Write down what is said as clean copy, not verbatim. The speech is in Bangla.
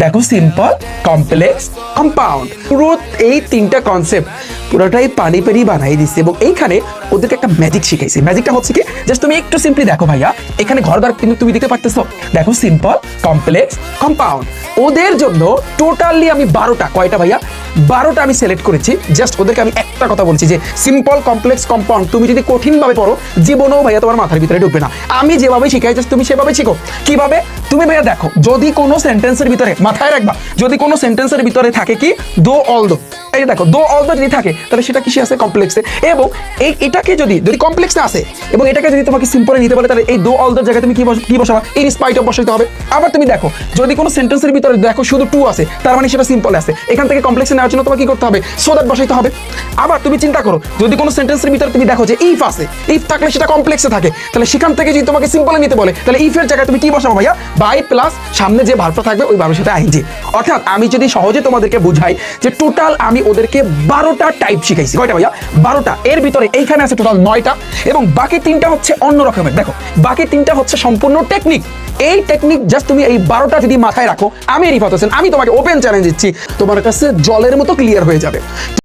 দেখো সিম্পল, কমপ্লেক্স, কম্পাউন্ড, পুরো এই তিনটা কনসেপ্ট পুরোটাই পানি পেরি বানাই দিচ্ছে এবং এইখানে ওদেরকে একটা ম্যাজিক শিখাইছি। ম্যাজিকটা হচ্ছে কি, জাস্ট তুমি একটু সিম্পলি দেখো ভাইয়া, এখানে ঘরবার কিন্তু তুমি দিতে পারতেছো। দেখো সিম্পল, কমপ্লেক্স, কম্পাউন্ড, ওদের জন্য টোটালি আমি 12টা, কয়টা ভাইয়া 12টা আমি সিলেক্ট করেছি। জাস্ট ওদেরকে আমি একটা কথা বলছি যে সিম্পল, কমপ্লেক্স, কম্পাউন্ড তুমি যদি কঠিনভাবে পড়ো জীবনেও ভাইয়া তোমার মাথার ভিতরে ঢুকবে না। আমি যেভাবে শিখাই জাস্ট তুমি সেভাবে শিখো। কিভাবে? তুমি ভাইয়া দেখো, যদি কোনো সেন্টেন্সের ভিতরে মাথায় রাখবা, যদি কোনো সেন্টেন্সের ভিতরে থাকে কি দো অল দো, এই দেখো দো অল দো যদি থাকে তাহলে সেটা কিসে আছে? কমপ্লেক্সে। এবং এটাকে যদি কমপ্লেক্সে আসে এবং এটাকে যদি তোমাকে সিম্পলে নিতে বলে তাহলে এই দো অল দোর জায়গায় তুমি কি বসাবা? ইন স্পাইট অফ বসাইতে হবে। আবার তুমি দেখো, যদি কোনো সেন্টেন্সের ভিতরে দেখো শুধু টু আছে, তার মানে সেটা সিম্পল আছে, এখান থেকে কমপ্লেক্সে নেওয়ার জন্য তোমাকে কি করতে হবে? সো দ্যাট বসাইতে হবে। আবার তুমি চিন্তা করো, যদি কোনো সেন্টেন্সের ভিতরে তুমি দেখো যে ইফ আছে, ইফ থাকলে সেটা কমপ্লেক্সে থাকে, তাহলে সেখান থেকে যদি তোমাকে সিম্পলে নিতে বলে তাহলে ইফের জায়গায় তুমি কি বসাবো ভাইয়া? বাই প্লাস সামনে যে ভার্বটা থাকবে ওই ভার্বের সাথে আইএনজি। অর্থাৎ আমি যদি সহজে তোমাদেরকে বুঝাই যে টোটাল আমি ওদেরকে 12টা টাইপ শিখাইছি। কয়টা ভাইয়া? 12টা। এর ভিতরে এইখানে আছে টোটাল 9টা এবং বাকি 3টা হচ্ছে অন্য রকমের। দেখো বাকি 3টা হচ্ছে সম্পূর্ণ টেকনিক। এই টেকনিক জাস্ট তুমি এই 12টা যদি মাথায় রাখো, আমি রিফাত হোসেন, আমি তোমাকে ওপেন চ্যালেঞ্জ দিচ্ছি, তোমার কাছে জলের মতো ক্লিয়ার হয়ে যাবে।